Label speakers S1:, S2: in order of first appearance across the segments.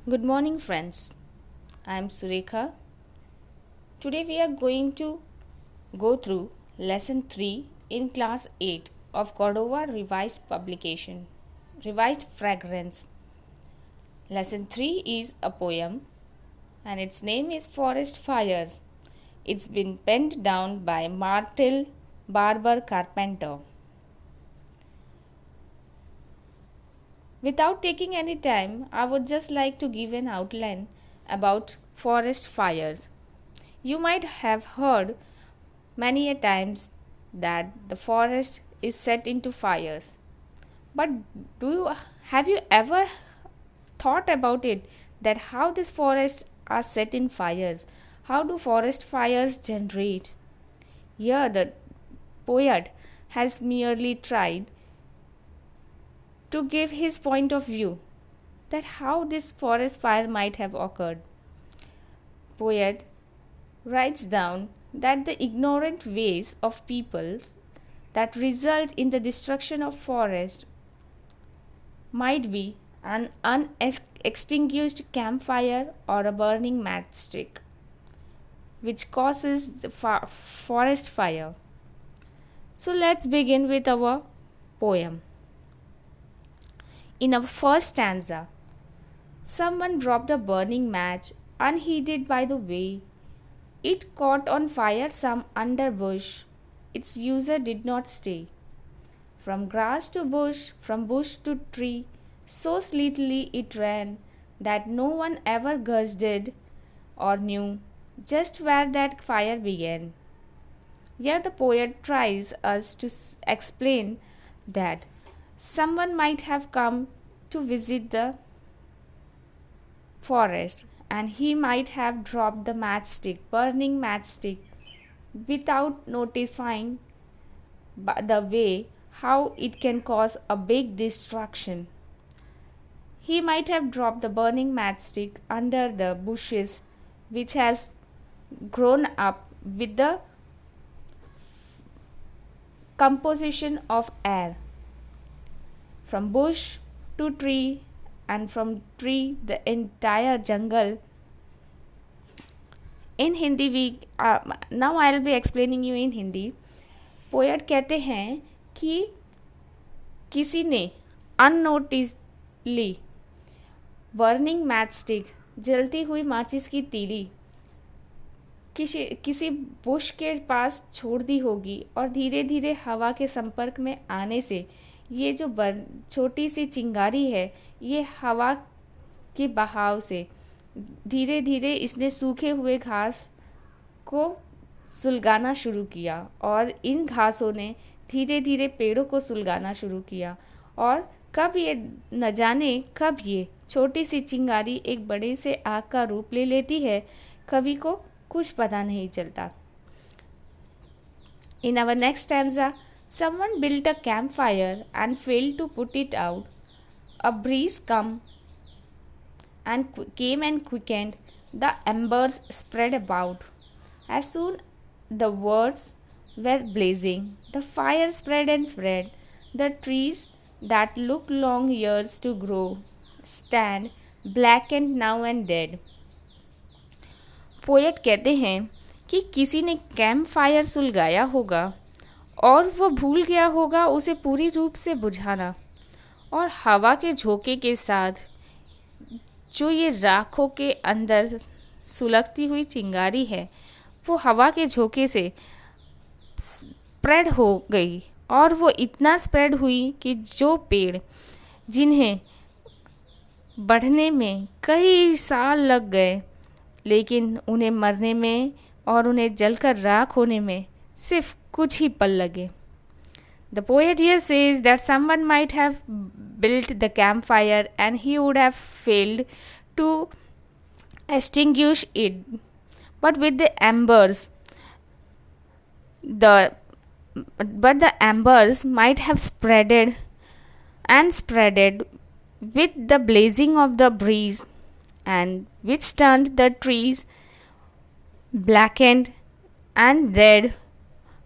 S1: Good morning, friends. I am Surekha. Today we are going to go through lesson 3 in class 8 of Cordova Revised Publication, Revised Fragrance. Lesson 3 is a poem and its name is Forest Fires. It's been penned down by Martel Barber Carpenter. Without taking any time, I would just like to give an outline about forest fires. You might have heard many a times that the forest is set into fires. But have you ever thought about it that how these forests are set in fires? How do forest fires generate? Here the poet has merely tried to give his point of view that how this forest fire might have occurred. Poet writes down that the ignorant ways of peoples that result in the destruction of forest might be an unextinguished campfire or a burning matchstick which causes the forest fire. So let's begin with our poem. In our first stanza, someone dropped a burning match unheeded by the way. It caught on fire some underbush. Its user did not stay. From grass to bush, from bush to tree, so sleethily it ran that no one ever guessed or knew just where that fire began. Here the poet tries us to explain that someone might have come to visit the forest and he might have dropped the burning matchstick, without notifying the way how it can cause a big destruction. He might have dropped the burning matchstick under the bushes which has grown up with the composition of air. From bush to tree and from tree the entire jungle. In Hindi now I will be explaining you in Hindi. Poet कहते हैं कि किसी ने अननोटिसली burning match stick जलती हुई माचिस की तीली किसी बुश के पास छोड़ दी होगी और धीरे धीरे हवा के संपर्क में आने से ये जो छोटी सी चिंगारी है ये हवा के बहाव से धीरे धीरे इसने सूखे हुए घास को सुलगाना शुरू किया और इन घासों ने धीरे धीरे पेड़ों को सुलगाना शुरू किया और कब ये न जाने कब ये छोटी सी चिंगारी एक बड़े से आग का रूप ले लेती है, कवि को कुछ पता नहीं चलता. In our next stanza, someone built a campfire and failed to put it out. A breeze came and quickened. The embers spread about. As soon the words were blazing, the fire spread and spread. The trees that looked long years to grow stand blackened now and dead. Poet कहते हैं कि किसी ने camp fire सुलगाया होगा और वो भूल गया होगा उसे पूरी रूप से बुझाना, और हवा के झोंके के साथ जो ये राखों के अंदर सुलगती हुई चिंगारी है वो हवा के झोंके से स्प्रेड हो गई, और वो इतना स्प्रेड हुई कि जो पेड़ जिन्हें बढ़ने में कई साल लग गए लेकिन उन्हें मरने में और उन्हें जलकर राख होने में सिर्फ कुछ ही पल लगे. The poet here says that someone might have built the campfire and he would have failed to extinguish it, but with the embers might have spreaded with the blazing of the breeze, and which turned the trees blackened and dead.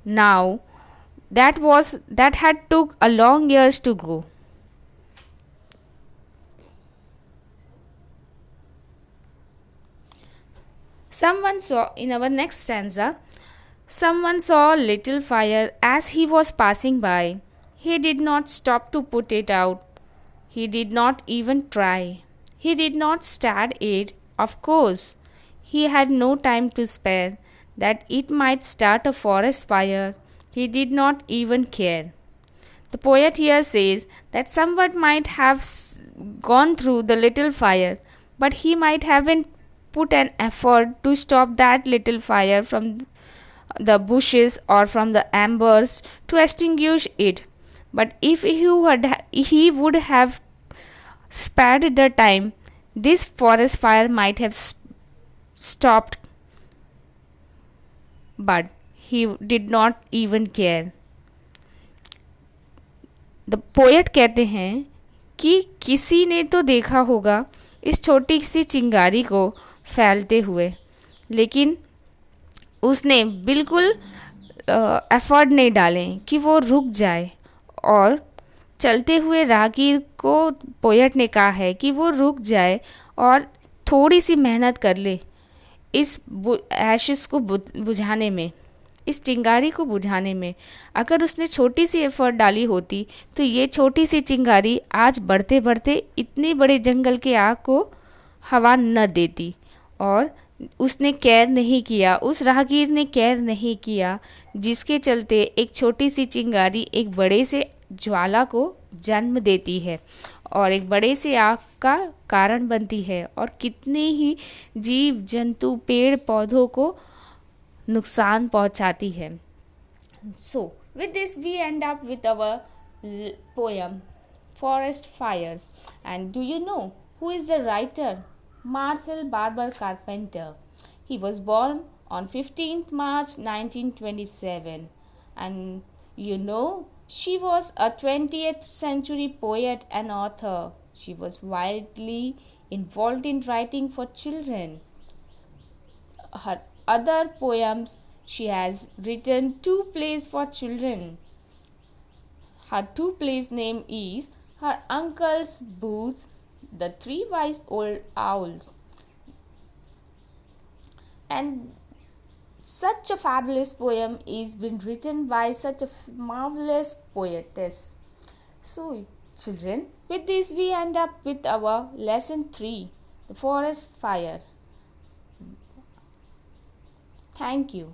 S1: Now that had took a long years to grow. Someone saw, in our next stanza, someone saw a little fire as he was passing by. He did not stop to put it out. He did not even try. He did not start it, of course. He had no time to spare, that it might start a forest fire. He did not even care. The poet here says that someone might have gone through the little fire, but he might haven't put an effort to stop that little fire from the bushes or from the embers to extinguish it. But if he would have spared the time, this forest fire might have stopped, but he did not even care. The poet कहते हैं कि किसी ने तो देखा होगा इस छोटी सी चिंगारी को फैलते हुए, लेकिन उसने बिल्कुल एफर्ट नहीं डाले कि वो रुक जाए। और चलते हुए राहगीर को पोएट ने कहा है कि वो रुक जाए और थोड़ी सी मेहनत कर ले इस एशेस को बुझाने में, इस चिंगारी को बुझाने में। अगर उसने छोटी सी एफर्ट डाली होती तो ये छोटी सी चिंगारी आज बढ़ते बढ़ते इतने बड़े जंगल के आग को हवा न देती। और उसने केयर नहीं किया, उस राहगीर ने केयर नहीं किया, जिसके चलते एक छोटी सी चिंगारी एक बड़े से ज्वाला को जन्म देती है और एक बड़े से आग का कारण बनती है और कितने ही जीव जंतु पेड़ पौधों को नुकसान पहुंचाती है। So with this we end up with our poem forest fires. And do you know who is the writer? Marcel Barber Carpenter. He was born on 15th March 1927, and you know, she was a 20th century poet and author. She was widely involved in writing for children. Her other poems, she has written 2 plays for children. Her 2 plays name is Her Uncle's Boots, The 3 Wise Old Owls. And such a fabulous poem is been written by such a marvelous poetess. So children, with this we end up with our lesson 3, The Forest Fire. Thank you.